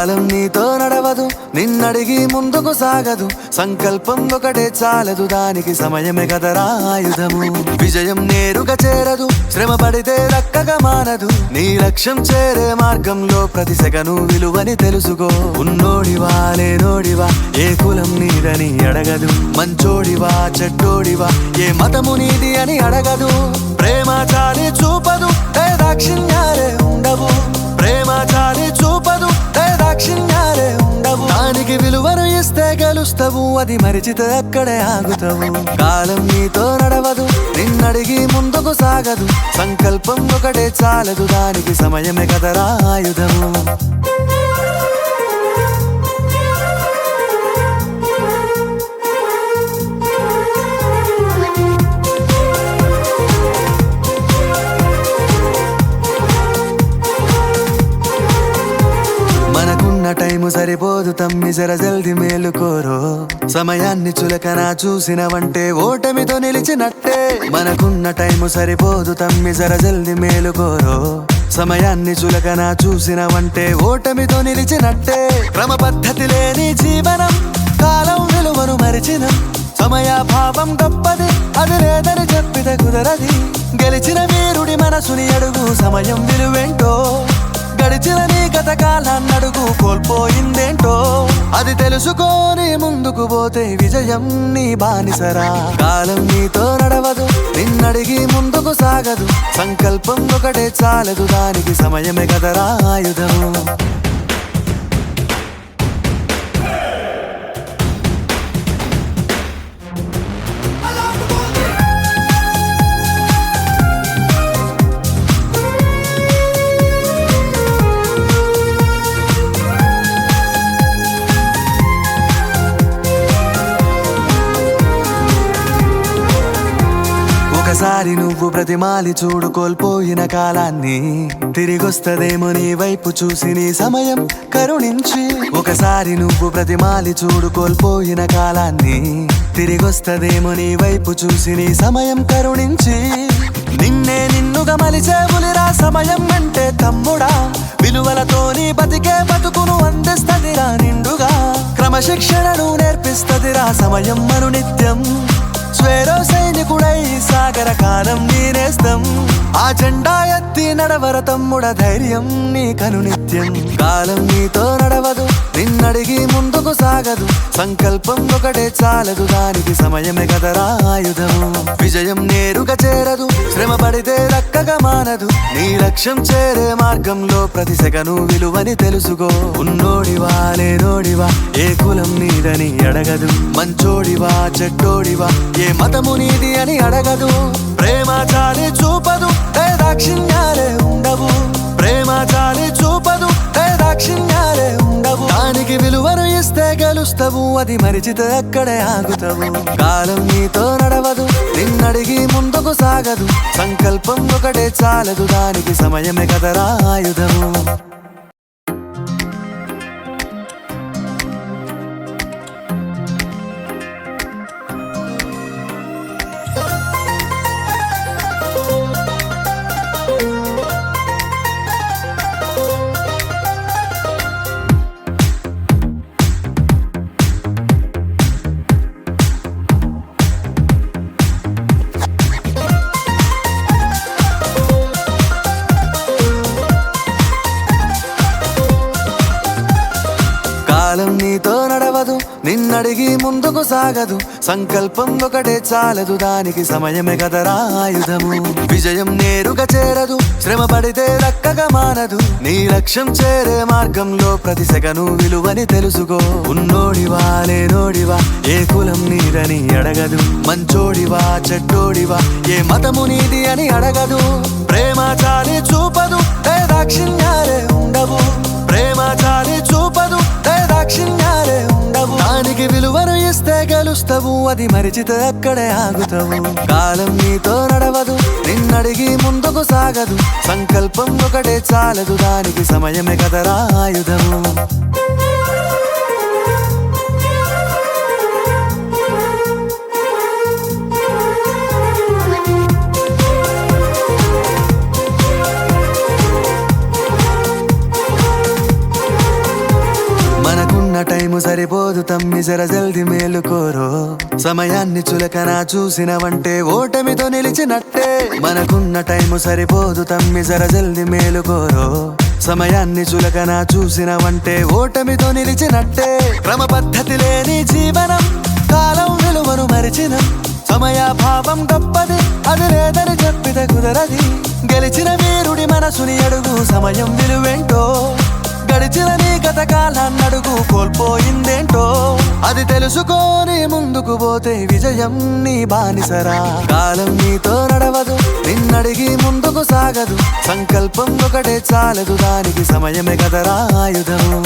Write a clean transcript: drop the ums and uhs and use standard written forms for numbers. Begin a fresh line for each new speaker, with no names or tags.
కాలం నీతో నడవదు, నిన్నడిగి ముందుకు సాగదు. సంకల్పం ఒకటే చాలదు, దానికి సమయమే కదరా ఆయుధము. విజయం నేరుగా చేరదు, శ్రమ పడితే దక్కగా మానదు. నీ లక్ష్యం చేరే మార్గంలో ప్రతి సెకను విలువని తెలుసుకో. ఉన్నోడివా లేనోడివా, ఏ కులం నీదని అడగదు. మంచోడివా చెడ్డోడివా, ఏ మతము నీది అని అడగదు. ప్రేమ చాలి చూపదు, దాక్షిణ్యాలే ఉండవు. ప్రేమ చాలి చూపదు, దాక్షిణ్యాలే ఉండవు. దానికి విలువను ఇస్తే గెలుస్తావు, అది మరిచితే అక్కడే ఆగుతావు. కాలం నీతో నడవదు, నిన్నడిగి ముందుకు సాగదు. సంకల్పం ఒకటే చాలదు, దానికి సమయమే కదరా ఆయుధము. మనకున్న టైము సరిపోదు తమ్మి, జర జల్ది మేలుకోరో. సమయాన్ని చులకన చూసినవంటే ఓటమితో నిలిచినట్టే. మనకున్న టైము సరిపోదు తమ్మి, జర జల్ది మేలుకోరో. సమయాన్ని చులకన చూసినవంటే ఓటమితో నిలిచినట్టే. క్రమ పద్ధతి లేని జీవనం, కాలం విలువను మరిచిన. సమయాభావం గొప్పది, అది లేదని చెప్పితే కుదరది. గెలిచిన వీరుడి మనసుని అడుగు, సమయం విలువేంటో. గడిచిన నీ గత కాలాన్నడుగు, కోల్పోయిందేంటో. అది తెలుసుకొని ముందుకు పోతే విజయం నీ బానిసరా. కాలం నీతో నడవదు, నిన్నడిగి ముందుకు సాగదు. సంకల్పం ఒకటే చాలదు, దానికి సమయమే కదరా ఆయుధము. ఒకసారి నువ్వు ప్రతిమాలి చూడు కోల్పోయిన కాలాన్ని. తిరిగొస్తదేమో నీ వైపు చూసి నీ సమయం కరుణించి. ఒకసారి నువ్వు ప్రతిమాలి చూడు కోల్పోయిన కాలాన్ని. తిరిగొస్తదేమో నీ వైపు చూసి నీ సమయం కరుణించి. నిన్నే నిన్నుగా మలిచేవులిరా సమయం అంటే తమ్ముడా. విలువలతోని బతికే బతుకును అందిస్తదిరా నిండుగా. క్రమశిక్షణను నేర్పిస్తదిరా సమయం మను నిత్యం. స్వేరో సైనికుడై సాగర కాలం నీనేస్తం. ఆ జెండా ఎత్తి నడవర తమ్ముడ, ధైర్యం నీ కను నిత్యం. కాలం నీతో నడవదు, నిన్నడిగి ముందుకు సాగదు. సంకల్పం ఒకటే చాలదు, దానికి సమయమే కదరా ఆయుధము. విజయం నేరుగా చేరదు, శ్రమ పడితే దక్కగా మానదు. నీ లక్ష్యం చేరే మార్గంలో ప్రతి సెకను విలువని తెలుసుకో. ఉన్నోడివా లేనోడివా, ఏ కులం నీదని అడగదు. మంచోడివా చెడ్డోడివా, ఏ మతము నీది అని అడగదు. ప్రేమ చాలి చూపదు, దాక్షిణ్యాలే ఉండవు. ప్రేమ చాలి చూపదు, దాక్షిణ్యాలే ఉండవు. దానికి విలువను ఇస్తే గెలుస్తావు, అది మరిచితే అక్కడే ఆగుతావు. కాలం నీతో నడవదు, నిన్నడిగి ముందుకు సాగదు. సంకల్పం ఒకటే చాలదు, దానికి సమయమే కదరా ఆయుధము. కాలం నీతో నడవదు, నిన్నడిగి ముందుకు సాగదు. సంకల్పం ఒకటే చాలదు, దానికి సమయమే కదరా ఆయుధము. విజయం నేరుగా చేరదు, శ్రమ పడితే దక్కగా మానదు. నీ లక్ష్యం చేరే మార్గంలో ప్రతి సెకను విలువని తెలుసుకో. ఉన్నోడివా లేనోడివా, ఏ కులం నీదని అడగదు. మంచోడివా చెడ్డోడివా, ఏ మతము నీది అని అడగదు. ప్రేమ చాలి చూపదు, దాక్షిణ్యాలే ఉండవు. ప్రేమ చాలి చూపదు, దాక్షిణ్యాలే ఉండవు. దానికి విలువను ఇస్తే గెలుస్తావు, అది మరిచితే అక్కడే ఆగుతావు. కాలం నీతో నడవదు, నిన్నడిగి ముందుకు సాగదు. సంకల్పం ఒకటే చాలదు, దానికి సమయమే కదరా ఆయుధము. టైము సరిపోదు తమ్మి జర జల్ది మేలుకోరో సమయాన్ని చులకన చూసినవంటే ఓటమితో నిలిచినట్టే మనకున్న టైము సరిపోదు తమ్మి జర జల్ది మేలుకోరో సమయాన్ని చులకన చూసినవంటే ఓటమితో నిలిచినట్టే క్రమ పద్ధతి లేని జీవనం కాలం విలువను మరిచిన సమయాభావం గొప్పది అది లేదని చెప్పితే కుదరది గెలిచిన వీరుడి మనసుని అడుగు సమయం విలువేంటో గడిచిన నీ గత కాలాన్నడుగు కోల్పోయిందేంటో అది తెలుసుకొని ముందుకు పోతే విజయం నీ బానిసరా కాలం నీతో నడవదు నిన్నడిగి ముందుకు సాగదు సంకల్పం ఒకటే చాలదు దానికి సమయమే కదరా ఆయుధము